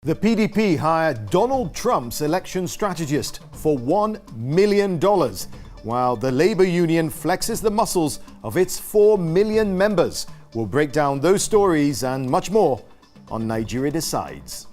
The PDP hired Donald Trump's election strategist for $1 million, while the Labour Union flexes the muscles of its 4 million members. We'll break down those stories and much more on Nigeria Decides.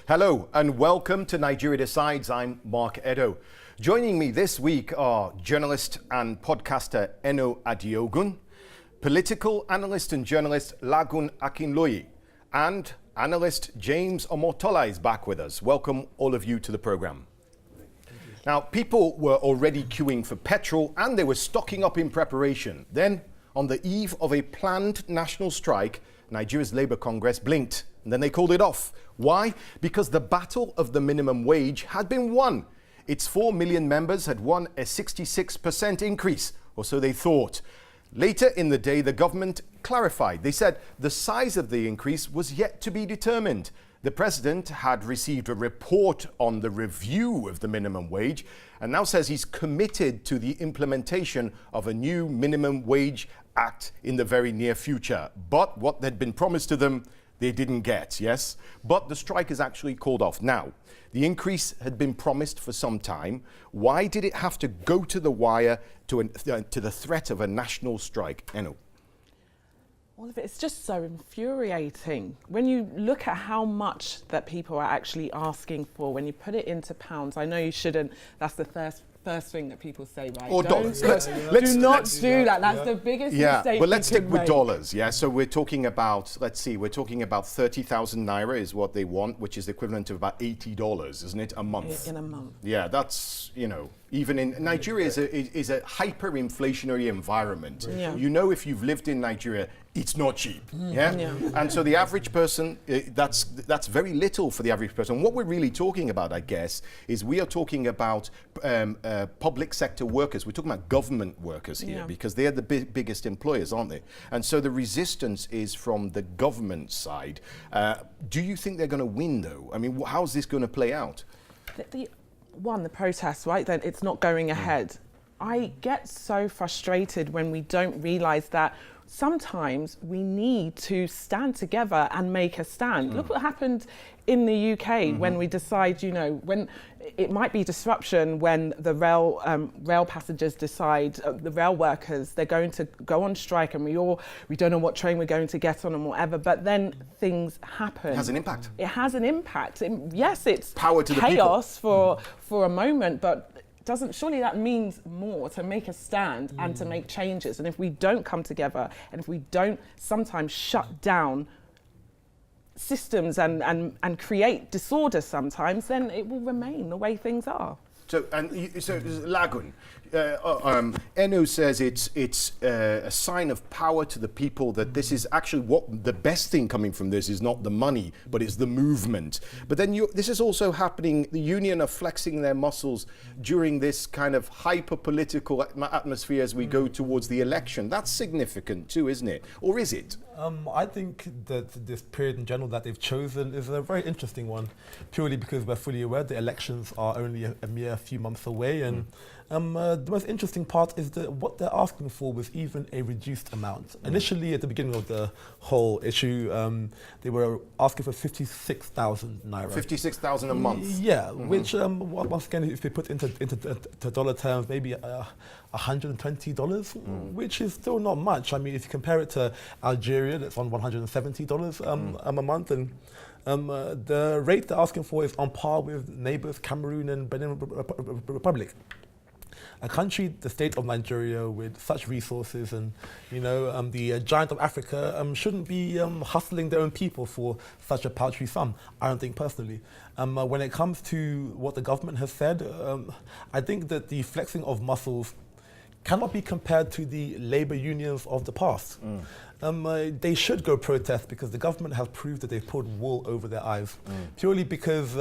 Hello and welcome to Nigeria Decides. I'm Mark Edo. Joining me this week are journalist and podcaster Eno Adiogun, political analyst and journalist Lagun Akinloye, and analyst James Omotola is back with us. Welcome all of you to the program. Now, people were already queuing for petrol and they were stocking up in preparation. Then, on the eve of a planned national strike, Nigeria's Labour Congress blinked and then they called it off. Why? Because the battle of the minimum wage had been won. Its 4 million members had won a 66% increase, or so they thought. Later in the day, the government clarified. They said the size of the increase was yet to be determined. The president had received a report on the review of the minimum wage and now says he's committed to the implementation of a new minimum wage act in the very near future. But what had been promised to them, they didn't get, yes? But the strike is actually called off. Now, the increase had been promised for some time. Why did it have to go to the wire to the threat of a national strike? Eno. All of it is just so infuriating. When you look at how much that people are actually asking for, when you put it into pounds, I know you shouldn't, that's the first thing that people say, right? Or dollars. Do not do that. That's the biggest mistake. But let's stick with make. dollars. Yeah. So we're talking about, we're talking about 30,000 naira is what they want, which is the equivalent of about $80, isn't it, a month? In a month. Yeah, that's, even in Nigeria is a hyperinflationary environment. Yeah. You know, if you've lived in Nigeria, it's not cheap. Yeah? And so the average person, that's very little for the average person. What we're really talking about, I guess, is we are talking about public sector workers. We're talking about government workers here because they're the biggest employers, aren't they? And so the resistance is from the government side. Do you think they're going to win, though? I mean, how's this going to play out? The protests, right? Then it's not going ahead. I get so frustrated when we don't realise that sometimes we need to stand together and make a stand. Look what happened in the UK when we decide, when it might be disruption when the rail passengers decide, the rail workers, they're going to go on strike and we don't know what train we're going to get on and whatever, but then things happen. It has an impact. It has an impact. Yes, it's power to chaos for a moment, but surely that means more to make a stand and to make changes. And if we don't come together and if we don't sometimes shut down systems and create disorder sometimes, then it will remain the way things are. So Lagun, Eno says it's a sign of power to the people that this is actually what the best thing coming from this is not the money, but it's the movement. But then this is also happening. The union are flexing their muscles during this kind of hyper-political atmosphere as we go towards the election. That's significant too, isn't it? Or is it? I think that this period in general that they've chosen is a very interesting one, purely because we're fully aware the elections are only a mere few months away, and the most interesting part is that what they're asking for was even a reduced amount. Initially, at the beginning of the whole issue, they were asking for 56,000 naira. 56,000 a month. Yeah, which once again, if they put into dollar terms, maybe $120, which is still not much. I mean, if you compare it to Algeria, that's on $170 a month, and the rate they're asking for is on par with neighbours Cameroon and Benin Republic. A country, the state of Nigeria, with such resources and, the giant of Africa, shouldn't be hustling their own people for such a paltry sum, I don't think personally. When it comes to what the government has said, I think that the flexing of muscles cannot be compared to the labour unions of the past. They should go protest because the government has proved that they've pulled wool over their eyes. Purely because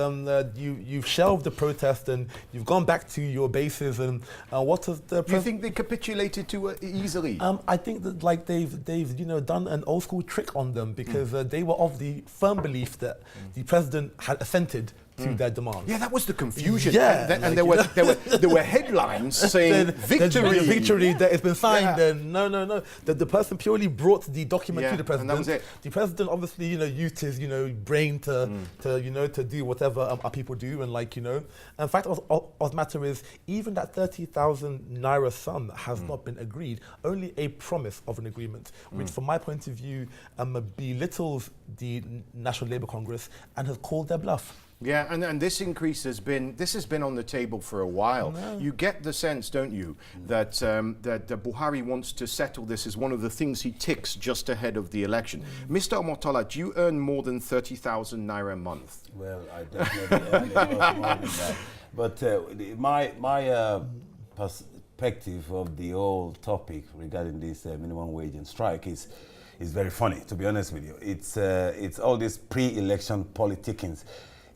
you've shelved the protest and you've gone back to your bases. And what has the Do you think they capitulated too easily? I think that like they've done an old school trick on them because they were of the firm belief that the president had assented to their demands. Yeah, that was the confusion. Yeah, and there were headlines saying victory. Victory that it's been signed. And no. The person purely brought the document to the president. And that was it. The president obviously, used his, brain to do whatever our people do, and In fact, of the matter is, even that 30,000 naira sum has not been agreed. Only a promise of an agreement, which, from my point of view, belittles the National Labour Congress and has called their bluff. Yeah, and this increase has been on the table for a while. No. You get the sense, don't you, that Buhari wants to settle this as one of the things he ticks just ahead of the election. Mr. Omotola, do you earn more than 30,000 naira a month? Well, I definitely earn a lot more than that. But my perspective of the whole topic regarding this minimum wage and strike is very funny, to be honest with you. It's all this pre-election politicking.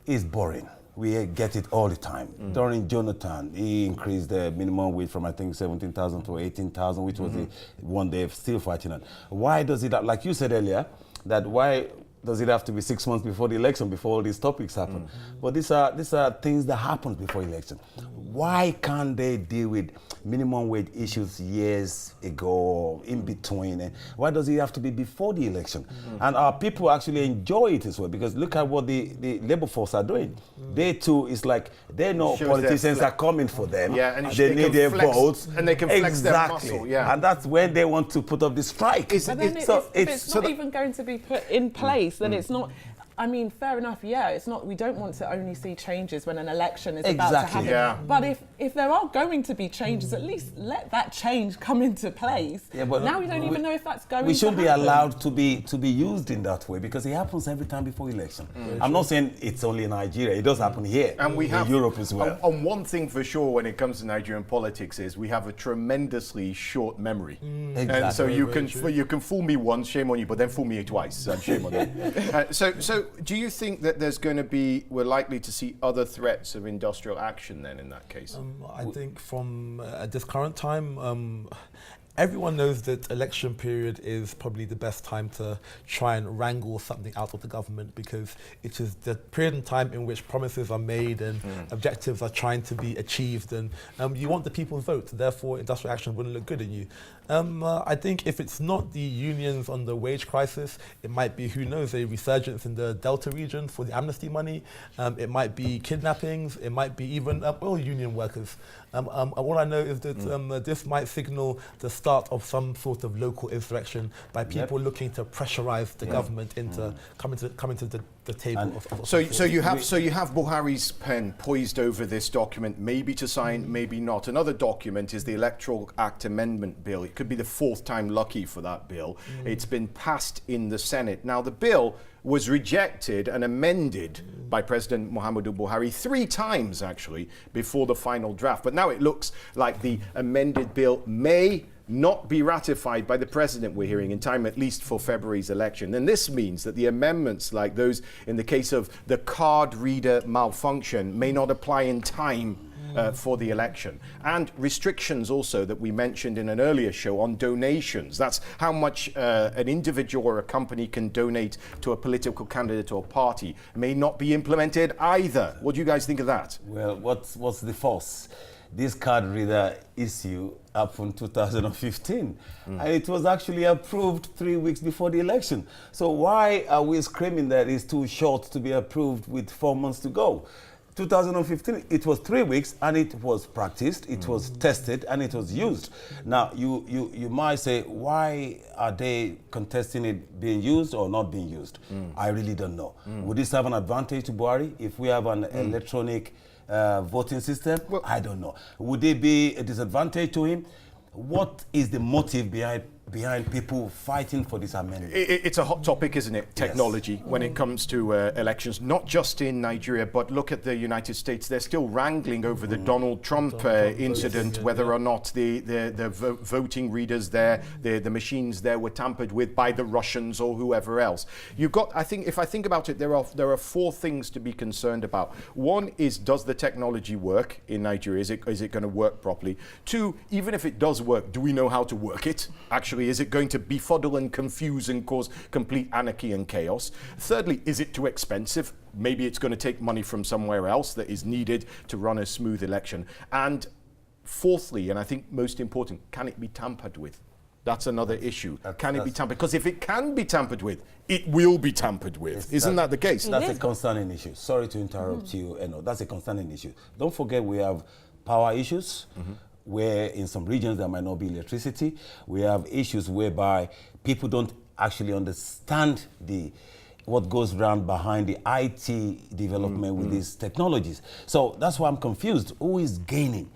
Is boring. We get it all the time. During Jonathan, he increased the minimum wage from, I think, 17,000 to 18,000, which was the one they're still fighting on. Why does it, like you said earlier, why does it have to be 6 months before the election, before all these topics happen? But these are things that happen before election. Why can't they deal with minimum wage issues years ago or in between? And why does it have to be before the election? And our people actually enjoy it as well, because look at what the labor force are doing. They too, it's like they know politicians are coming for them. Yeah, and they need their votes. And they can flex their muscle. Yeah. And that's when they want to put up the strike. But then if it's not even going to be put in place, then it's not. I mean, fair enough, yeah, it's not, we don't want to only see changes when an election is about to happen. Yeah. But if there are going to be changes, at least let that change come into place. Yeah, but now we don't even know if that's going to happen. We should be allowed to be used in that way, because it happens every time before election. I'm not saying it's only in Nigeria, it does happen here, and we have in Europe as well. On one thing for sure when it comes to Nigerian politics is we have a tremendously short memory. Exactly. And so you can fool me once, shame on you, but then fool me twice, and shame on you. So do you think that we're likely to see other threats of industrial action then in that case? I think from at this current time, everyone knows that election period is probably the best time to try and wrangle something out of the government, because it is the period in time in which promises are made and objectives are trying to be achieved, and you want the people's vote, therefore industrial action wouldn't look good in you. I think if it's not the unions on the wage crisis, it might be, who knows, a resurgence in the Delta region for the amnesty money. It might be kidnappings. It might be even oil union workers. All I know is that this might signal the start of some sort of local insurrection by people looking to pressurize the government into coming to the table. So you have Buhari's pen poised over this document, maybe to sign, maybe not. Another document is the Electoral Act Amendment Bill. It could be the fourth time lucky for that bill. It's been passed in the Senate. Now, the bill was rejected and amended by President Muhammadu Buhari 3 times, actually, before the final draft. But now it looks like the amended bill may not be ratified by the president, we're hearing, in time at least for February's election. And this means that the amendments, like those in the case of the card reader malfunction, may not apply in time for the election. And restrictions also that we mentioned in an earlier show on donations. That's how much an individual or a company can donate to a political candidate or party, may not be implemented either. What do you guys think of that? Well, what's the force? This card reader issue happened 2015, and it was actually approved 3 weeks before the election. So why are we screaming that it's too short to be approved with 4 months to go? 2015, it was 3 weeks, and it was practiced, it was tested, and it was used. Now, you might say, why are they contesting it being used or not being used? I really don't know. Would this have an advantage to Buhari if we have an electronic voting system? Well, I don't know. Would it be a disadvantage to him? What is the motive behind behind people fighting for this amendment? It's a hot topic, isn't it? Technology, when it comes to elections, not just in Nigeria, but look at the United States. They're still wrangling over the Donald Trump incident, whether or not the voting readers there, the machines there were tampered with by the Russians or whoever else. You've got, I think, if I think about it, there are 4 things to be concerned about. One is, does the technology work in Nigeria? Is it going to work properly? 2, even if it does work, do we know how to work it? Actually, is it going to befuddle and confuse and cause complete anarchy and chaos? Thirdly, is it too expensive? Maybe it's going to take money from somewhere else that is needed to run a smooth election. And fourthly, and I think most important, can it be tampered with? That's another issue. Can it be tampered? Because if it can be tampered with, it will be tampered with. Isn't that the case? That's a concerning issue. Sorry to interrupt you, Eno. That's a concerning issue. Don't forget we have power issues, where in some regions there might not be electricity. We have issues whereby people don't actually understand what goes around behind the IT development with these technologies. So that's why I'm confused. Who is gaining?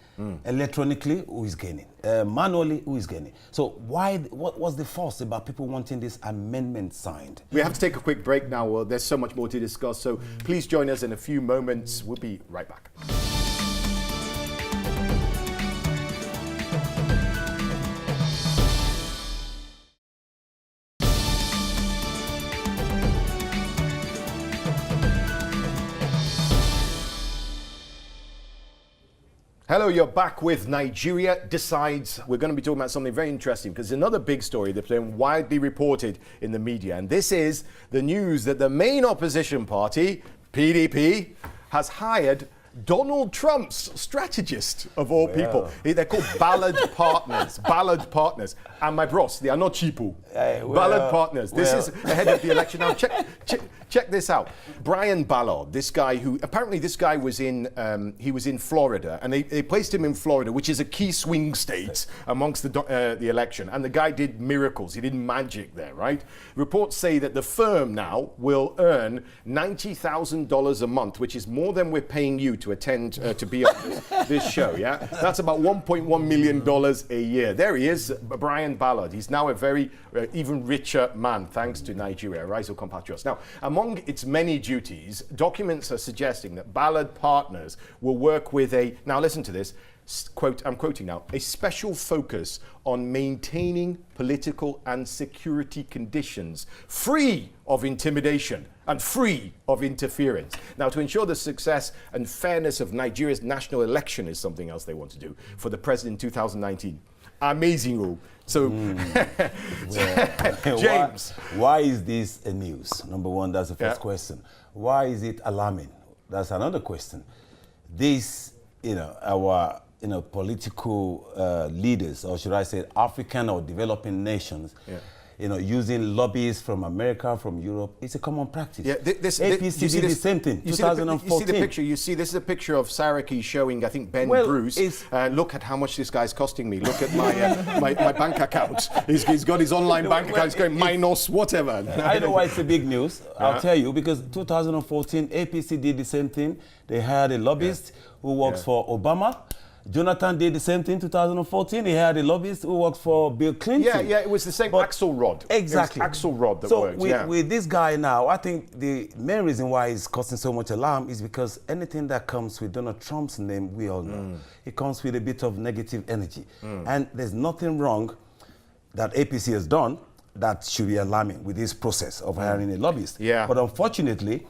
Electronically, who is gaining? Manually, who is gaining? So what was the force about people wanting this amendment signed? We have to take a quick break now. Well, there's so much more to discuss. So please join us in a few moments. We'll be right back. Hello, you're back with Nigeria Decides. We're going to be talking about something very interesting because it's another big story that's been widely reported in the media. And this is the news that the main opposition party, PDP, has hired Donald Trump's strategist, of all people. They're called Ballard Partners. Ballard Partners. And my bros, they are not cheapo. Ballard Partners. This is ahead of the election. Now, check this out. Brian Ballard, this guy who, apparently this guy was in Florida, and they placed him in Florida, which is a key swing state amongst the election. And the guy did miracles. He did magic there, right? Reports say that the firm now will earn $90,000 a month, which is more than we're paying you to attend, to be on this show, yeah? That's about $1.1 million a year. There he is, Brian Ballard. He's now a very even richer man, thanks to Nigeria, Rise of Compatriots. Now, among its many duties, documents are suggesting that Ballard Partners will work with now listen to this, quote, I'm quoting now, a special focus on maintaining political and security conditions free of intimidation and free of interference. Now, to ensure the success and fairness of Nigeria's national election is something else they want to do for the president in 2019. Amazing. So, James. Why is this a news? Number one, that's the first question. Why is it alarming? That's another question. This, our political leaders, or should I say African or developing nations, using lobbyists from America, from Europe, it's a common practice. Yeah, APC did the same thing, 2014. You see the picture, this is a picture of Saraki showing, I think, Ben Bruce. Look at how much this guy's costing me. Look at my bank account. He's got his online bank account. It's going minus whatever. I know why it's a big news. I'll tell you, because 2014, APC did the same thing. They hired a lobbyist who works for Obama. Jonathan did the same thing in 2014. He had a lobbyist who works for Bill Clinton. Yeah, it was the same Axelrod. Exactly. It was Axelrod that worked. So with this guy now, I think the main reason why he's causing so much alarm is because anything that comes with Donald Trump's name, we all know, it comes with a bit of negative energy. And there's nothing wrong that APC has done that should be alarming with this process of hiring a lobbyist. Yeah. But unfortunately,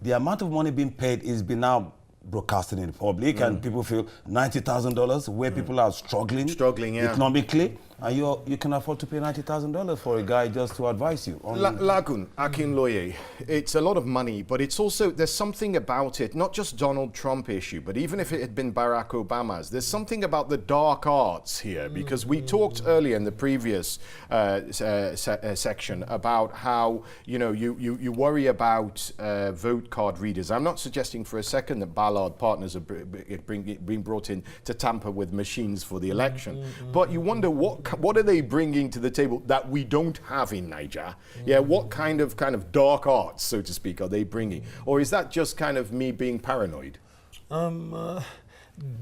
the amount of money being paid is being now broadcasted in the public, and people feel $90,000 where people are struggling economically, and you can afford to pay $90,000 for a guy just to advise you. Lagun Akinloye, it's a lot of money, but it's also, there's something about it, not just Donald Trump issue, but even if it had been Barack Obama's, there's something about the dark arts here, because we talked earlier in the previous section about how, you worry about vote card readers. I'm not suggesting for a second that Ballard Partners are being brought in to tamper with machines for the election, but you wonder what are they bringing to the table that we don't have in Niger? Yeah, what kind of dark arts, so to speak, are they bringing? Or is that just kind of me being paranoid?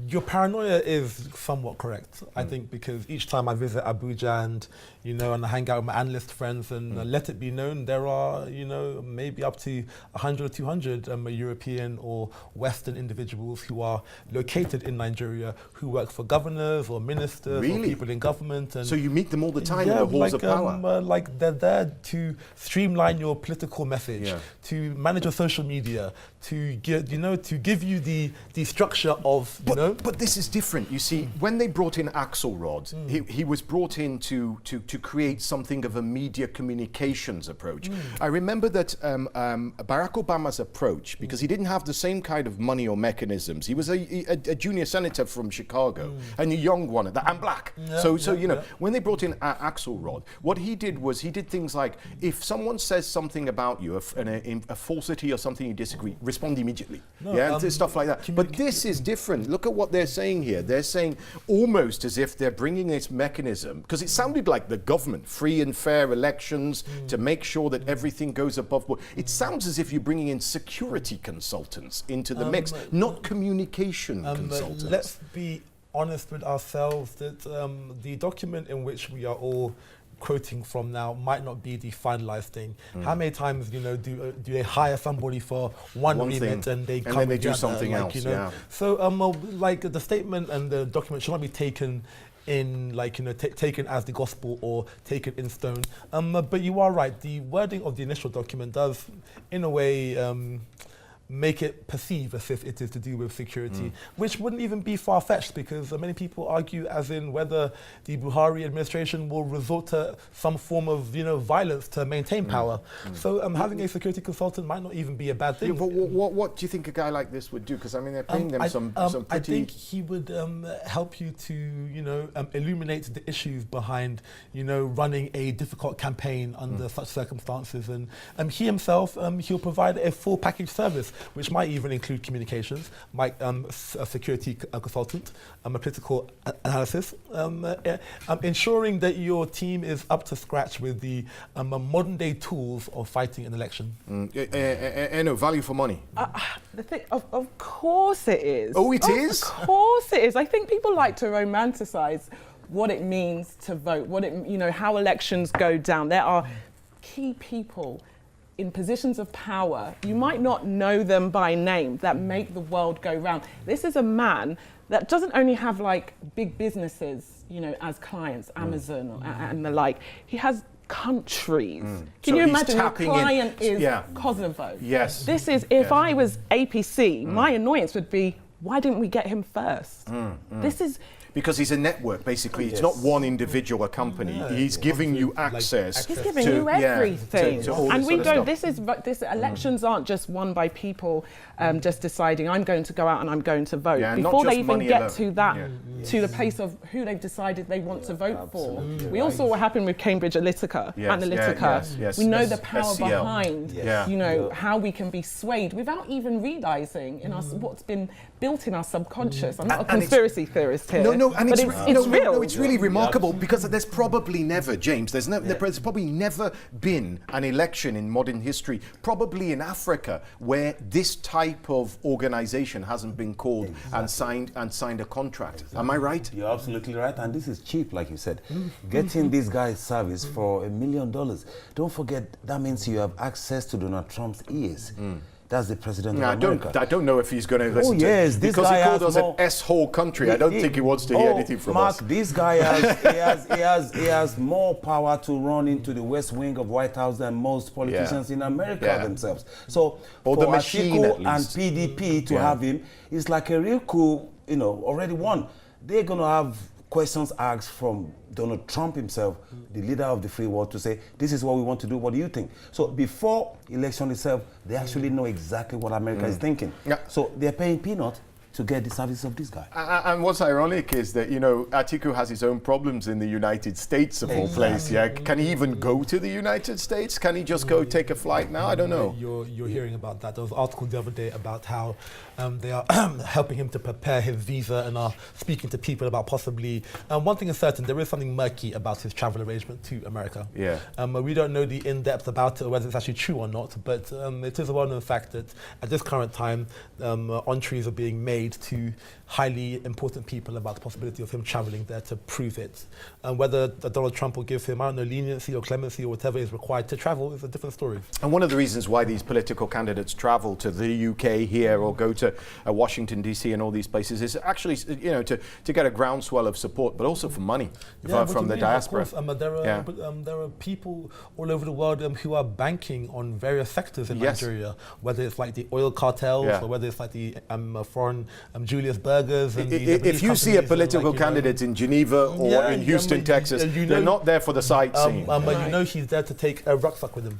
Your paranoia is somewhat correct, I think, because each time I visit Abuja and, and I hang out with my analyst friends, and let it be known there are, maybe up to 100 or 200 European or Western individuals who are located in Nigeria who work for governors or ministers or people in government. And so you meet them all the time in the halls of power? Like they're there to streamline your political message, to manage your social media, to get, to give you the structure of, But this is different. You see, when they brought in Axelrod, he was brought in to create something of a media communications approach. I remember that Barack Obama's approach, because he didn't have the same kind of money or mechanisms. He was a junior senator from Chicago, and a young one, and black. When they brought in Axelrod, what he did was he did things like, if someone says something about you, a falsity or something you disagree, respond immediately. Stuff like that. But this is different. Look at what they're saying here. They're saying almost as if they're bringing this mechanism, because it sounded like the government, free and fair elections to make sure that everything goes above board. It sounds as if you're bringing in security consultants into the mix, not communication consultants. Let's be honest with ourselves that the document in which we are all quoting from now might not be the finalized thing. How many times do they hire somebody for one remit and they come and then they do something else? So the statement and the document should not be taken in taken as the gospel or taken in stone. But you are right. The wording of the initial document does, in a way, make it perceive as if it is to do with security, which wouldn't even be far-fetched, because many people argue as in whether the Buhari administration will resort to some form of violence to maintain power. So having a security consultant might not even be a bad thing. But what do you think a guy like this would do? Because they're paying them some pretty... I think he would help you to illuminate the issues behind running a difficult campaign under such circumstances, and he himself he'll provide a full package service, which might even include communications, a security consultant, a political analysis, ensuring that your team is up to scratch with the modern day tools of fighting an election. Value for money. The thing, of course it is. Oh, it is? Of course it is. I think people like to romanticize what it means to vote, how elections go down. There are key people in positions of power, you might not know them by name, that make the world go round. This is a man that doesn't only have big businesses, as clients, Amazon and the like. He has countries. Can you imagine the client is Kosovo? Yes. This is, if I was APC, my annoyance would be, why didn't we get him first? This is... Because he's a network, basically. It's not one individual, a company. He's giving you access. He's giving you everything. To all and this elections aren't just won by people just deciding, I'm going to go out and I'm going to vote. Yeah, before they even get to that, to the place of who they've decided they want to vote for. We all saw what happened with Cambridge Analytica. We know the power behind, how we can be swayed without even realising in us what's been built in our subconscious. I'm not a conspiracy theorist here. It's real. No, it's really remarkable, because there's probably never, James, there's probably never been an election in modern history, probably in Africa, where this type of organization hasn't been called and signed a contract. Am I right? You're absolutely right, and this is cheap, like you said. Getting this guy's service for $1 million. Don't forget, that means you have access to Donald Trump's ears. That's the president of America. I don't know if he's going to listen to this because guy he called us an S-hole country. I don't think he wants to hear anything from us. This guy has more power to run into the West Wing of White House than most politicians in America themselves. So or for the machine, Atiku and PDP to have him, it's like a real coup, already won. They're going to have questions asked from Donald Trump himself, the leader of the free world, to say, this is what we want to do, what do you think? So before election itself, they actually know exactly what America is thinking. So they're paying peanuts to get the service of this guy. And what's ironic is that, Atiku has his own problems in the United States of all places. Yeah, can he even go to the United States? Can he just go take a flight now? I don't know. You're hearing about that. There was an article the other day about how they are helping him to prepare his visa and are speaking to people about possibly... one thing is certain, there is something murky about his travel arrangement to America. Yeah. We don't know the in-depth about it, or whether it's actually true or not, but it is a well-known fact that at this current time, entries are being made made to highly important people about the possibility of him travelling there to prove it. And whether Donald Trump will give him, I don't know, leniency or clemency or whatever is required to travel is a different story. And one of the reasons why these political candidates travel to the UK here or go to Washington, D.C. and all these places is actually, to get a groundswell of support, but also for money from the diaspora. Of course, there are people all over the world who are banking on various sectors in Nigeria, whether it's like the oil cartels or whether it's like the foreign Julius Bergers. And if you see a political candidate in Geneva or in Houston, Texas, they're not there for the sightseeing. But he's there to take a rucksack with him.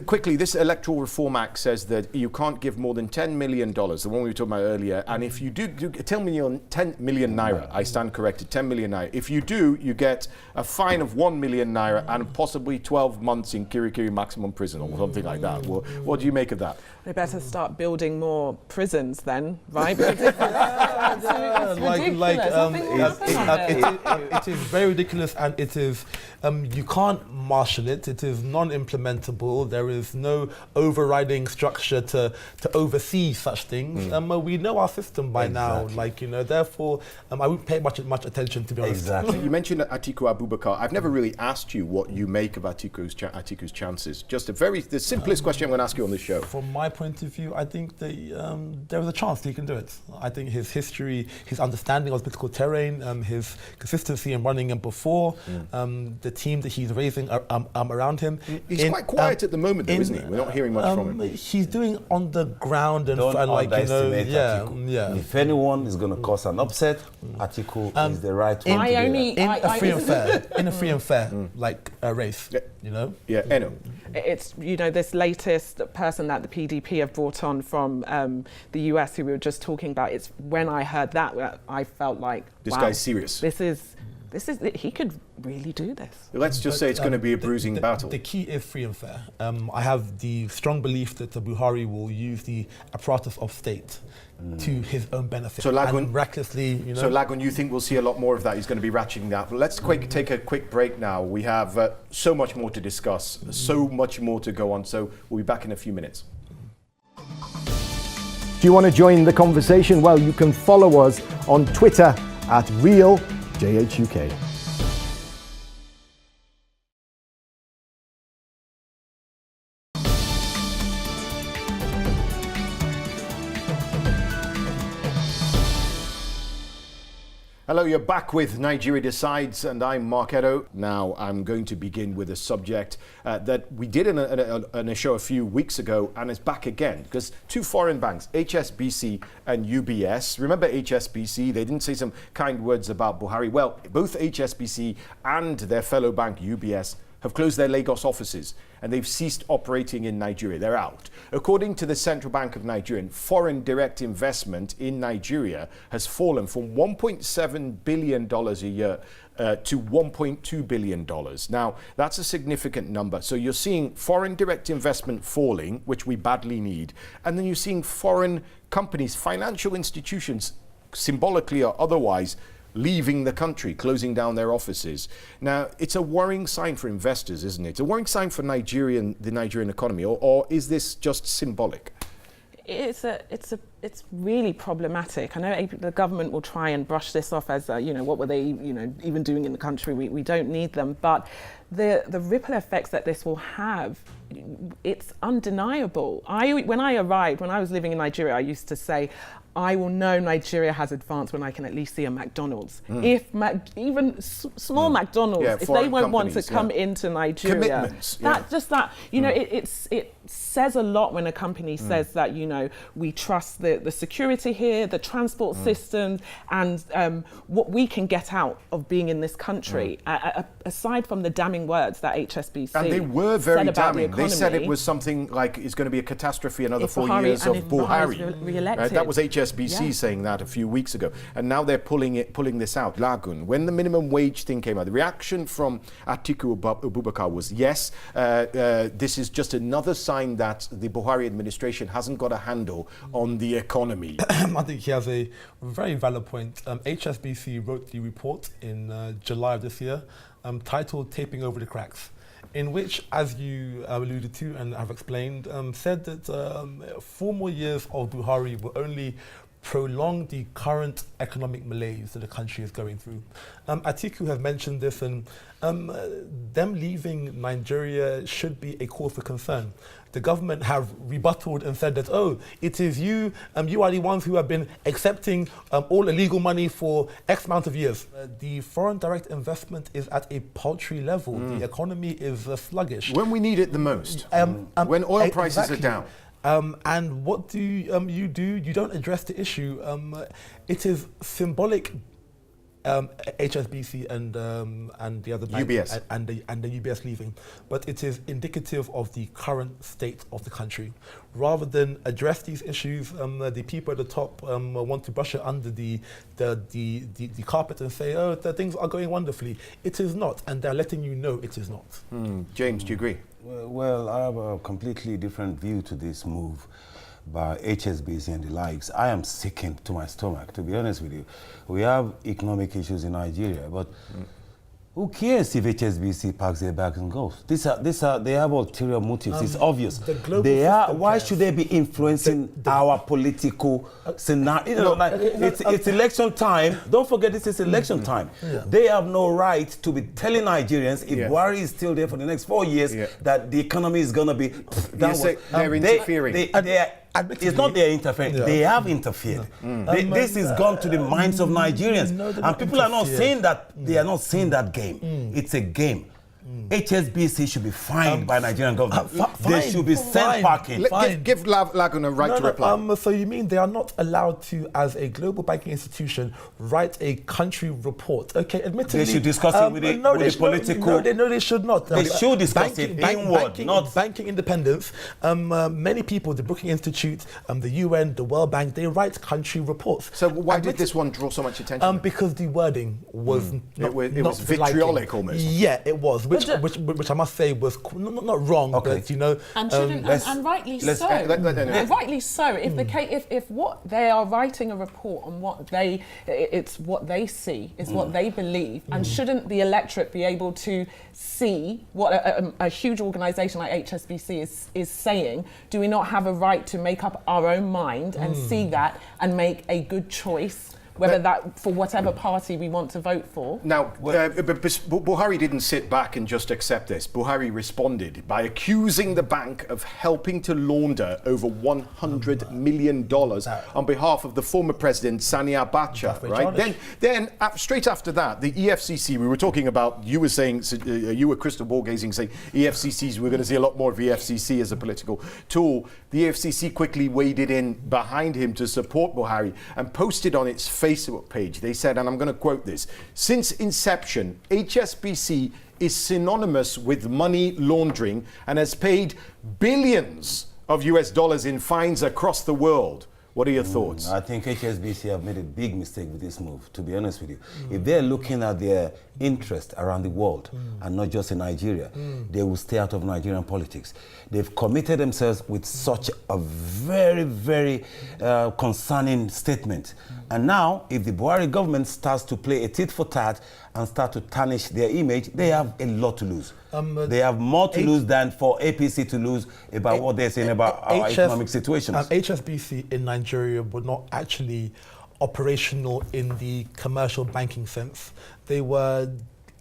Quickly, this Electoral Reform Act says that you can't give more than $10 million, the one we were talking about earlier, and if you do 10 million naira, I stand corrected, 10 million naira. If you do, you get a fine of 1 million naira and possibly 12 months in Kirikiri maximum prison or something like that. What do you make of that? They better start building more prisons then, right? Because it's ridiculous. It is very ridiculous, and it is you can't marshal it. It is non-implementable. There is no overriding structure to oversee such things. We know our system by now. Therefore, I wouldn't pay much attention, to be honest. Exactly. You mentioned Atiku Abubakar. I've never really asked you what you make of Atiku's chances. Just the simplest question I'm going to ask you on this show. From my point of view, I think there is a chance he can do it. I think his history, his understanding of political terrain, his consistency in running before, the team that he's raising around him. He's quite quiet at the moment, though, isn't he? We're not hearing much from him. He's doing on the ground and Atiku. If anyone is going to cause an upset, Atiku is the right one to do that. In a free and fair race. Yeah, Eno. It's, this latest person that the PDP have brought on from the US, who we were just talking about. It's when I heard that, I felt like, this guy's serious. This is, he could really do this. Let's just say it's going to be a bruising battle. The key is free and fair. I have the strong belief that Buhari will use the apparatus of state to his own benefit. So Lagun, and recklessly, So Lagun, you think we'll see a lot more of that? He's going to be ratcheting that. But let's take a quick break now. We have so much more to discuss, so much more to go on. So we'll be back in a few minutes. Do you want to join the conversation? Well, you can follow us on Twitter at RealJHUK. Hello, you're back with Nigeria Decides, and I'm Mark Edo. Now, I'm going to begin with a subject that we did in a show a few weeks ago, and is back again, because two foreign banks, HSBC and UBS. Remember HSBC? They didn't say some kind words about Buhari. Well, both HSBC and their fellow bank, UBS, have closed their Lagos offices and they've ceased operating in Nigeria. They're out. According to the Central Bank of Nigeria, foreign direct investment in Nigeria has fallen from $1.7 billion a year to $1.2 billion. Now, that's a significant number. So you're seeing foreign direct investment falling, which we badly need, and then you're seeing foreign companies, financial institutions, symbolically or otherwise, leaving the country, closing down their offices. Now, it's a worrying sign for investors, isn't it? It's a worrying sign for the Nigerian economy, or is this just symbolic? It's really problematic. I know the government will try and brush this off as, what were they, even doing in the country? We don't need them. But the ripple effects that this will have, it's undeniable. When I was living in Nigeria, I used to say, I will know Nigeria has advanced when I can at least see a McDonald's. If even small McDonald's, if they won't want to come into Nigeria, it says a lot when a company says that, we trust the security here, the transport systems, and what we can get out of being in this country, aside from the damning words that HSBC and they were very said about damning. The They said it was something like it's going to be a catastrophe, another 4 years of Buhari. Re-elected. That was HSBC saying that a few weeks ago, and now they're pulling this out. Lagun, when the minimum wage thing came out, the reaction from Atiku Abubakar was, yes, this is just another sign that the Buhari administration hasn't got a handle on the economy. I think he has a very valid point. HSBC wrote the report in July of this year, titled Taping Over the Cracks, in which, as you alluded to and have explained, said that 4 more years of Buhari will only prolong the current economic malaise that the country is going through. Atiku has mentioned this, and them leaving Nigeria should be a cause for concern. The government have rebutted and said that, oh, it is you are the ones who have been accepting all illegal money for X amount of years. The foreign direct investment is at a paltry level. The economy is sluggish. When we need it the most, when oil prices are down. And what do you do? You don't address the issue. It is symbolic. HSBC and the other bank, UBS and the UBS leaving, but it is indicative of the current state of the country. Rather than address these issues, the people at the top want to brush it under the carpet and say, oh, the things are going wonderfully. It is not, and they're letting you know it is not. James, do you agree? Well, I have a completely different view to this move by HSBC and the likes. I am sickened to my stomach, to be honest with you. We have economic issues in Nigeria, but who cares if HSBC packs their bags and goes? They have ulterior motives. It's obvious. Why should they be influencing our political scenario? It's election time. Don't forget this is election time. Yeah. They have no right to be telling Nigerians if Buhari is still there for the next 4 years that the economy is going to be. They're interfering. It's not their interference. Yeah. They have interfered. This has gone to the minds of Nigerians, and people are not saying that. They are not saying that game. It's a game. HSBC should be fined by Nigerian government. They should be sent packing. Give Lagun a right to reply. So you mean they are not allowed to, as a global banking institution, write a country report? Okay, admittedly, they should discuss it with the political. No, they should not. They should discuss it inward, not banking independence. Many people, the Brookings Institute, the UN, the World Bank, they write country reports. So why did this one draw so much attention? Because the wording was it was vitriolic almost. Yeah, it was. Which I must say was not wrong, but and rightly so. And rightly so. If what they are writing a report on it's what they see, it's what they believe, and shouldn't the electorate be able to see what a huge organisation like HSBC is saying? Do we not have a right to make up our own mind and see that and make a good choice? Whether that for whatever party we want to vote for. Now, Buhari didn't sit back and just accept this. Buhari responded by accusing the bank of helping to launder over $100 million on behalf of the former president, Sani Abacha. Right? Then straight after that, the EFCC, we were talking about, you were saying, you were crystal ball gazing, saying EFCCs, we're going to see a lot more of EFCC as a political tool. The EFCC quickly waded in behind him to support Buhari and posted on its Facebook page. They said, and I'm going to quote this, "Since inception, HSBC is synonymous with money laundering and has paid billions of US dollars in fines across the world." What are your thoughts? I think HSBC have made a big mistake with this move, to be honest with you. If they're looking at their interest around the world and not just in Nigeria, they will stay out of Nigerian politics. They've committed themselves with such a very, very concerning statement. And now, if the Buhari government starts to play a tit for tat and start to tarnish their image, they have a lot to lose. They have more to lose than for APC to lose about what they're saying about our economic situations. HSBC in Nigeria were not actually operational in the commercial banking sense. They were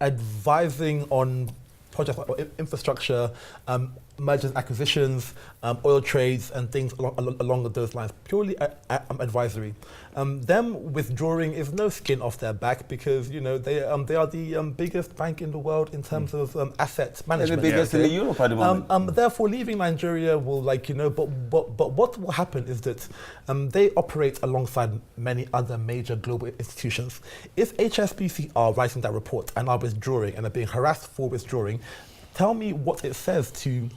advising on projects like infrastructure, mergers and acquisitions, oil trades and things along those lines, purely advisory. Them withdrawing is no skin off their back because they are the biggest bank in the world in terms of asset management. They're the biggest in Europe at the moment. Therefore, leaving Nigeria will but what will happen is that they operate alongside many other major global institutions. If HSBC are writing that report and are withdrawing and are being harassed for withdrawing, tell me what it says to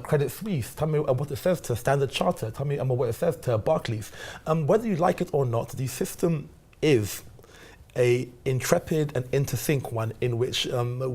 Credit Suisse, tell me what it says to Standard Chartered, tell me what it says to Barclays. Whether you like it or not, the system is a intrepid and intersync one in which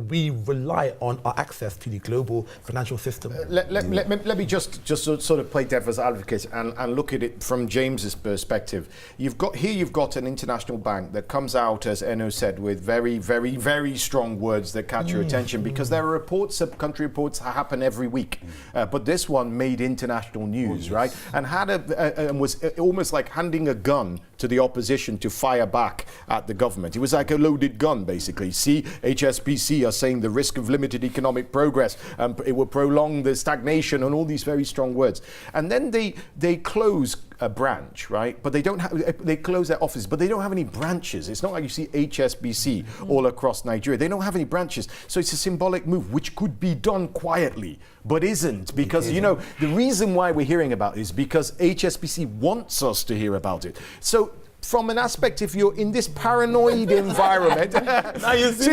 we rely on our access to the global financial system. Let me just sort of play devil's advocate and look at it from James's perspective. You've got an international bank that comes out, as Eno said, with very, very, very strong words that catch your attention, because there are reports, country reports happen every week, but this one made international news, right? And had and was almost like handing a gun to the opposition to fire back at the government. It was like a loaded gun, basically. See, HSBC are saying the risk of limited economic progress, it will prolong the stagnation, and all these very strong words. And then they close a branch, right? But they close their offices, but they don't have any branches. It's not like you see HSBC all across Nigeria. They don't have any branches. So it's a symbolic move, which could be done quietly, but isn't, because, you know, the reason why we're hearing about it is because HSBC wants us to hear about it. So from an aspect, if you're in this paranoid environment, now you see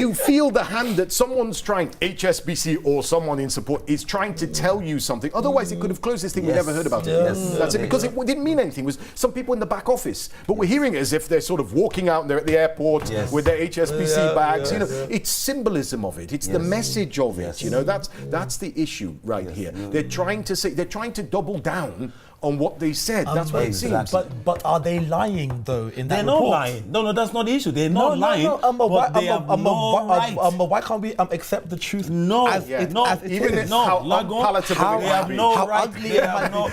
you feel the hand that someone's trying, HSBC or someone in support is trying to tell you something. Otherwise, it could have closed this thing. We never heard about it. That's it, because it didn't mean anything. It was some people in the back office, but we're hearing it as if they're sort of walking out and they're at the airport with their HSBC bags. You know, it's symbolism of it. It's the message of it. You know, that's the issue right here. They're trying to double down on what they said. That's what it seems. But are they lying though in that They're report? not lying. No, that's not the issue. They're not lying. But they have no right. Why can't we accept the truth? No, as it even is? if how unpalatable they have no how right. ugly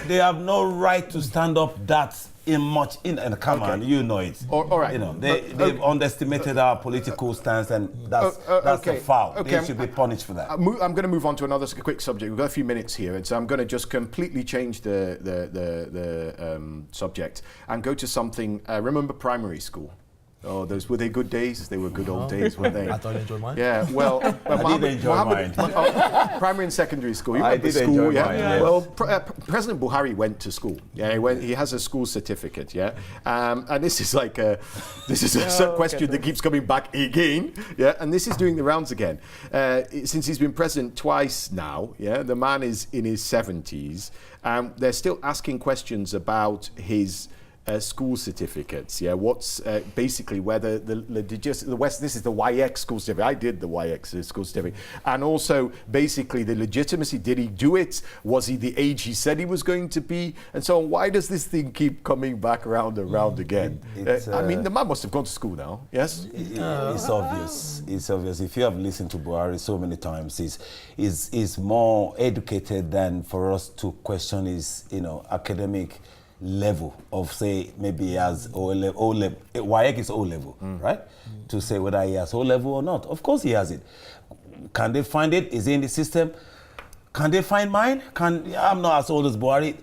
They have no right to stand up that and come on, you know it. All right. You know, they've underestimated our political stance, and that's the foul. Okay, They should be punished for that. I'm going to move on to another quick subject. We've got a few minutes here, and so I'm going to just completely change the subject and go to something. Remember primary school? Oh, were they good days? They were good old days, weren't they? I don't enjoy mine. Yeah, well, I did enjoy mine. Primary and secondary school. You I went to did school, enjoy mine, yes. Well, President Buhari went to school. Yeah, he has a school certificate. Yeah, and this is like a question that keeps coming back again. Yeah, and this is doing the rounds again. Since he's been president twice now. Yeah, the man is in his 70s. They're still asking questions about his school certificates. Yeah, what's basically whether the West. This is the YX school certificate. I did the YX school certificate, and also basically the legitimacy. Did he do it? Was he the age he said he was going to be? And so on. Why does this thing keep coming back around again? I mean, the man must have gone to school now. Yes, it's obvious. It's obvious. If you have listened to Buhari so many times, he's more educated than for us to question his academic level of, say, maybe he has O level. WAEC is O level, right? To say whether he has O level or not. Of course he has it. Can they find it? Is it in the system? Can they find mine? I'm not as old as Buhari.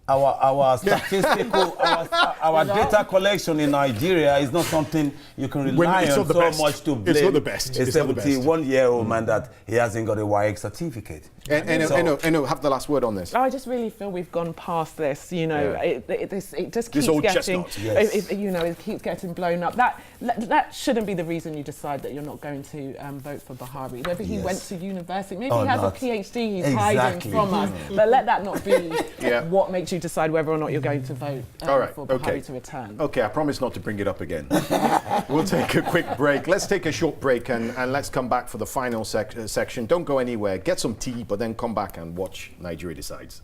Our statistical, our data collection in Nigeria is not something you can rely on so much to blame. It's not the best. A 71-year-old man that he hasn't got a WAEC certificate. Eno, have the last word on this. I just really feel we've gone past this. You know, it just keeps old getting, chestnut. it keeps getting blown up. That shouldn't be the reason you decide that you're not going to vote for Buhari. Maybe he went to university. Maybe he has a PhD he's hiding from us. But let that not be what makes you decide whether or not you're going to vote for Buhari to return. Okay, I promise not to bring it up again. We'll take a quick break. Let's take a short break and let's come back for the final section. Don't go anywhere. Get some tea, but then come back and watch Nigeria Decides.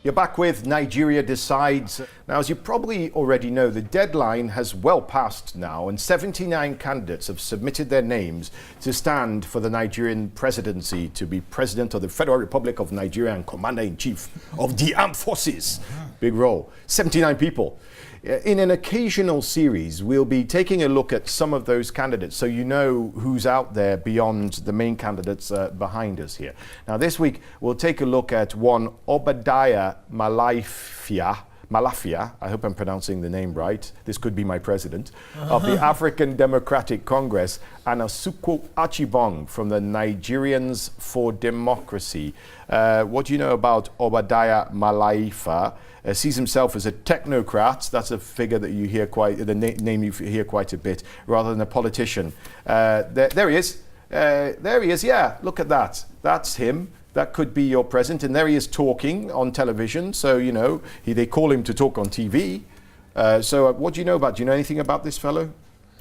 You're back with Nigeria Decides. Now, as you probably already know, the deadline has well passed now, and 79 candidates have submitted their names to stand for the Nigerian presidency to be president of the Federal Republic of Nigeria and commander-in-chief of the armed forces. Big role. 79 people. In an occasional series, we'll be taking a look at some of those candidates so you know who's out there beyond the main candidates behind us here. Now, this week, we'll take a look at one Obadiah Malaifia, Malafia, I hope I'm pronouncing the name right, this could be my president, of the African Democratic Congress, and Asuquo Achibong from the Nigerians for Democracy. What do you know about Obadiah Malaifa? Sees himself as a technocrat. That's a figure that you hear name you hear quite a bit, rather than a politician. There he is. There he is, yeah, look at that. That's him. That could be your president. And there he is talking on television. So, you know, they call him to talk on TV. So what do you know about? Do you know anything about this fellow?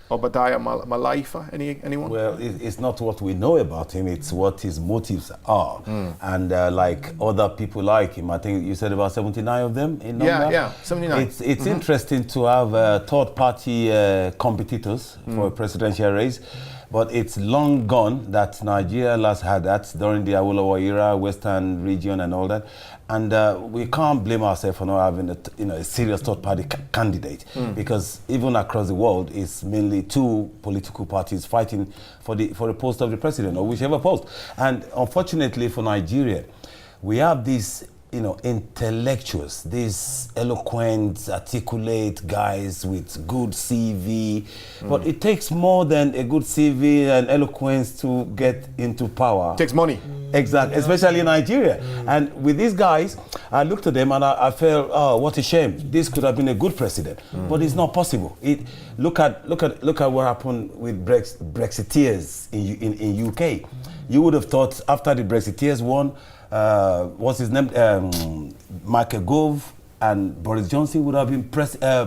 Obadiah Malaifa? Anyone? Well, it's not what we know about him, it's what his motives are. And like other people like him, I think you said about 79 of them in number? Yeah, 79. It's interesting to have third-party competitors for a presidential race. But it's long gone that Nigeria last had that during the Awolowo era, Western region and all that. And we can't blame ourselves for not having a serious third-party candidate, because even across the world, it's mainly two political parties fighting for the post of the president or whichever post. And unfortunately for Nigeria, we have these intellectuals, these eloquent, articulate guys with good CV. But it takes more than a good CV and eloquence to get into power. It takes money. Exactly, especially in Nigeria. And with these guys, I looked at them and I felt, oh, what a shame. This could have been a good president, but it's not possible. Look at what happened with Brexiteers in UK. You would have thought after the Brexiteers won, what's his name? Michael Gove and Boris Johnson would have been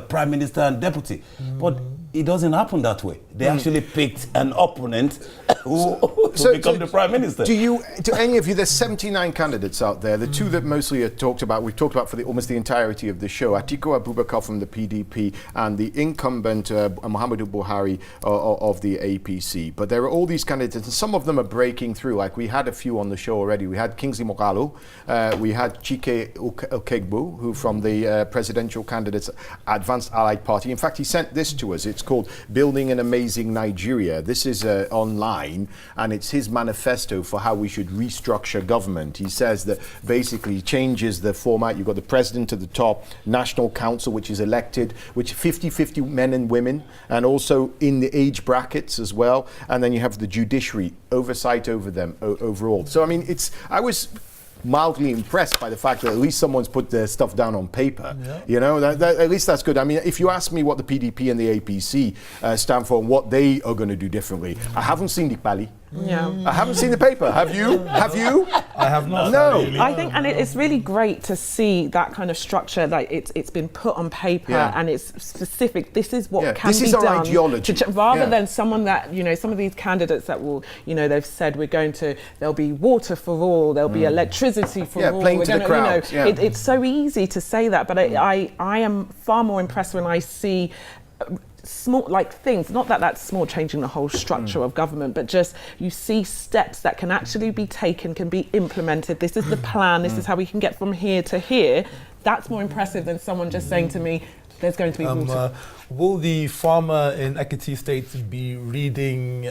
Prime Minister and Deputy. But it doesn't happen that way. They actually picked an opponent who become the Prime Minister. Do any of you, there's 79 candidates out there. The two that mostly are talked about, we've talked about for almost the entirety of the show, Atiku Abubakar from the PDP and the incumbent Muhammadu Buhari of the APC. But there are all these candidates, and some of them are breaking through. Like we had a few on the show already. We had Kingsley Moghalu, we had Chike Okegbu, who from the presidential candidates Advanced Allied Party. In fact, he sent this to us. It's called Building an Amazing Nigeria. This is online, and it's his manifesto for how we should restructure government. He says that basically changes the format. You've got the president at the top, national council, which is elected, which 50-50 men and women, and also in the age brackets as well. And then you have the judiciary, oversight over them overall. So, I mean, I was mildly impressed by the fact that at least someone's put their stuff down on paper. Yeah. You know, at least that's good. I mean, if you ask me what the PDP and the APC stand for and what they are going to do differently, I haven't seen the Bali. Yeah. I haven't seen the paper. Have you? Have you? I have not. No. Really. I think, and it's really great to see that kind of structure. Like it's been put on paper and it's specific. This is what can be done. This is our ideology. Rather than someone that some of these candidates that will they've said there'll be water for all, there'll be electricity for all. Playing to the crowd. It's so easy to say that, but I am far more impressed when I see small things, not that that's small, changing the whole structure of government, but just you see steps that can actually be taken, can be implemented. This is the plan, this is how we can get from here to here. That's more impressive than someone just saying to me, there's going to be water. Will the farmer in Ekiti State be reading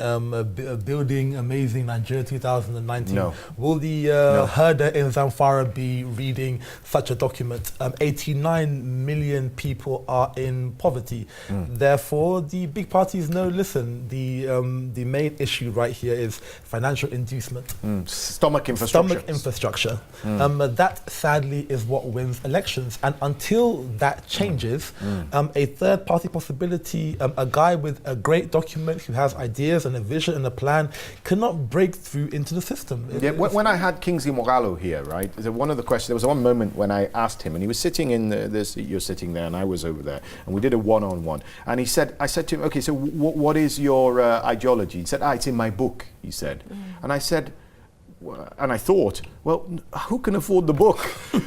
Building Amazing Nigeria 2019? No. Will the herder in Zamfara be reading such a document? 89 million people are in poverty. Therefore, the big parties know, listen, the main issue right here is financial inducement. Stomach infrastructure. That, sadly, is what wins elections. And until that changes, a third-party possibility, a guy with a great document who has ideas and a vision and a plan cannot break through into the system. When I had Kingsley Moghalu here, right, one of the questions, there was one moment when I asked him, and he was sitting in the seat you're sitting there, and I was over there, and we did a one-on-one. And I said to him, okay, so what is your ideology? He said, it's in my book, he said. And I said, and I thought, well, who can afford the book?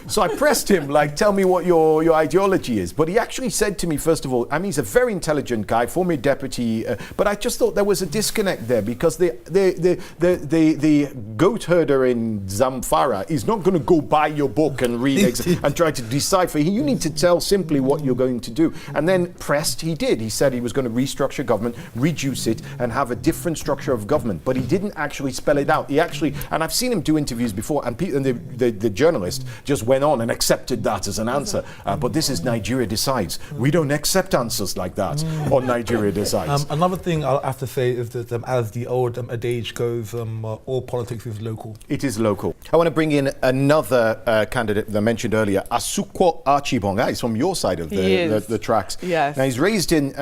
So I pressed him, tell me what your ideology is. But he actually said to me, first of all, I mean, he's a very intelligent guy, former deputy, but I just thought there was a disconnect there, because the goat herder in Zamfara is not going to go buy your book and read and try to decipher. You need to tell simply what you're going to do. And then pressed, he did. He said he was going to restructure government, reduce it, and have a different structure of government. But he didn't actually spell it out. He actually, and I've seen him do interviews before, and the journalist just went on and accepted that as an answer. But this is Nigeria Decides. We don't accept answers like that on Nigeria Decides. Another thing I'll have to say is that as the old adage goes, all politics is local. It is local. I want to bring in another candidate that I mentioned earlier, Asukwo Archibonga. He's from your side of the tracks. Yes. Now, he's raised in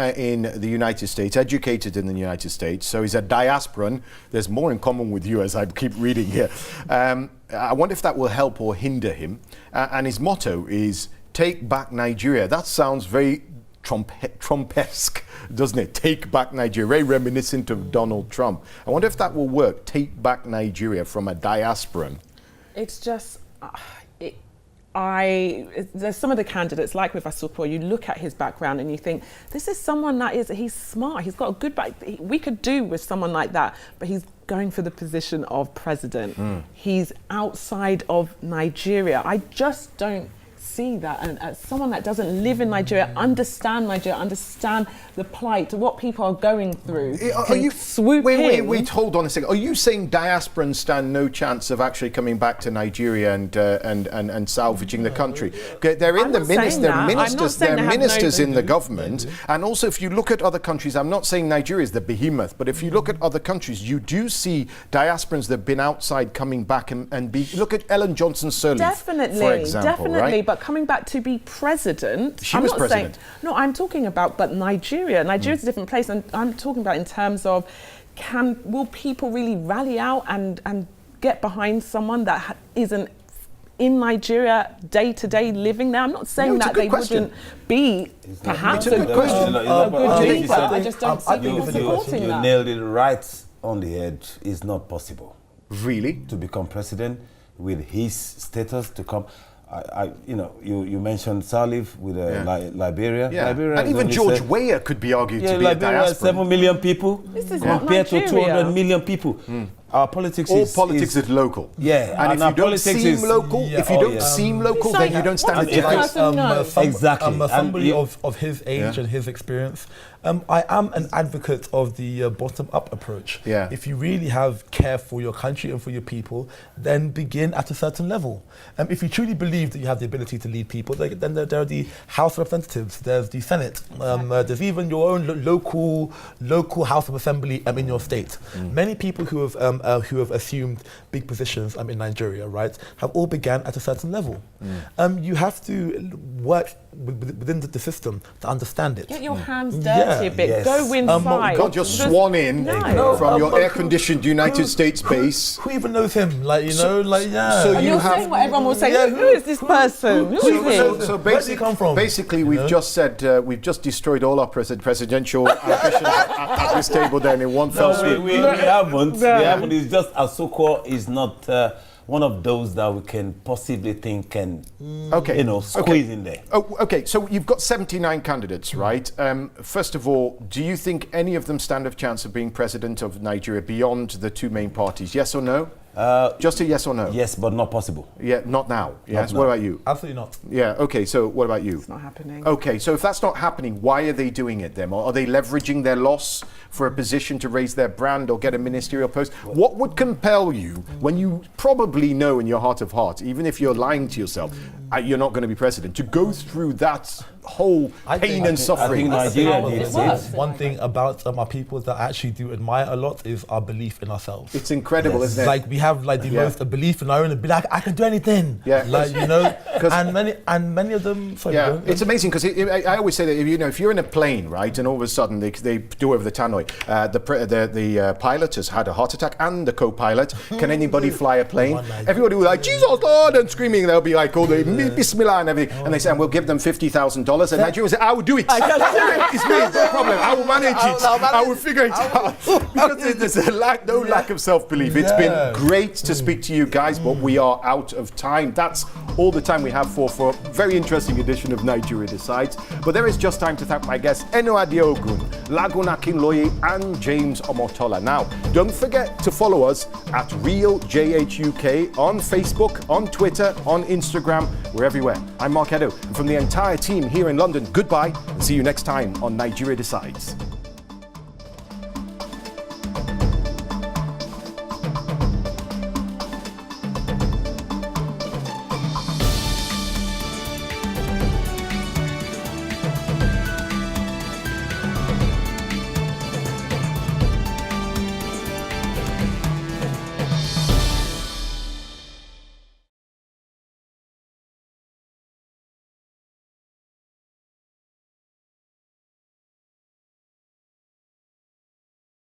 the United States, educated in the United States, so he's a diasporan. There's more in common with you as I keep reading here. I wonder if that will help or hinder him. And his motto is, "Take back Nigeria." That sounds very Trump-esque, doesn't it? Take back Nigeria, very reminiscent of Donald Trump. I wonder if that will work, take back Nigeria from a diasporan. It's just, there's some of the candidates, like with Asukwo, you look at his background and you think, this is someone he's smart, he's got a good back, we could do with someone like that, but he's going for the position of president. He's outside of Nigeria. I just don't see that, and as someone that doesn't live in Nigeria, understand the plight, what people are going through, swoop in. Wait, hold on a second. Are you saying diasporans stand no chance of actually coming back to Nigeria and salvaging the country? They're in they're ministers in the government, and also if you look at other countries, I'm not saying Nigeria is the behemoth, but if you look at other countries, you do see diasporans that have been outside coming back and be. Look at Ellen Johnson Sirleaf, for example, right? But coming back to be president, she was president. No, I'm talking about Nigeria. Nigeria's a different place, and I'm talking about in terms of will people really rally out and get behind someone that isn't in Nigeria day-to-day living there? I'm not saying that they wouldn't be perhaps a good leader. I just don't see people supporting that. You nailed it right on the head. It's not possible. Really? To become president with his status to come. You mentioned Sirleaf with Liberia. Yeah. Liberia, and even George Weah could be argued to be Liberia a has 7 million people compared to 200 million people. Our politics is local. Yeah, and if you don't seem local, then you don't stand a chance. Exactly. Somebody of his age and his experience. I am an advocate of the bottom-up approach. Yeah. If you really have care for your country and for your people, then begin at a certain level. If you truly believe that you have the ability to lead people, then there are the House of Representatives, there's the Senate, there's even your own local House of Assembly in your state. Many people who have assumed big positions in Nigeria, right, have all began at a certain level. You have to work within the system to understand it. Get your hands dirty a bit. Yes. Go inside. God, you're sworn in from your air-conditioned United States base. Who even knows him? So and you're saying what everyone will say. Who is this person? Who is he? So Where does he come from? Basically, we've just said we've just destroyed all our presidential ambitions at this table. Then in one fell swoop. We haven't. It's just Asukwo is not one of those that we can possibly think can, squeeze in there. Oh, okay, so you've got 79 candidates, right? First of all, do you think any of them stand a chance of being president of Nigeria beyond the two main parties? Yes or no? Just a yes or no? Yes, but not possible. Yeah, not now. Yes. What about you? Absolutely not. Yeah. Okay. So what about you? It's not happening. Okay. So if that's not happening, why are they doing it then? Are they leveraging their loss for a position to raise their brand or get a ministerial post? What would compel you, when you probably know in your heart of hearts, even if you're lying to yourself, you're not going to be president, to go through that whole pain and suffering? I think Nigeria needs it. One thing about our people that I actually do admire a lot is our belief in ourselves. It's incredible, isn't it? Like we have the most belief in our own ability. I can do anything. Yeah. And many of them. Sorry, it's amazing because I always say that if you're in a plane, right, and all of a sudden they do over the tannoy, the pilot has had a heart attack and the co-pilot. Can anybody fly a plane? Everybody will be like Jesus Lord and screaming. They'll be like all the Bismillah and everything, and they say, and we'll give them $50,000. And Nigeria will say, I will do it. It's me, no problem. I will manage it. I will figure it out. Because there's no lack of self-belief. It's been great to speak to you guys, but we are out of time. That's all the time we have for a very interesting edition of Nigeria Decides. But there is just time to thank my guests, Eno Adeogun, Lagun Akinloye, and James Omotola. Now, don't forget to follow us at RealJHUK on Facebook, on Twitter, on Instagram. We're everywhere. I'm Mark Edo, and from the entire team here in London, goodbye, and see you next time on Nigeria Decides.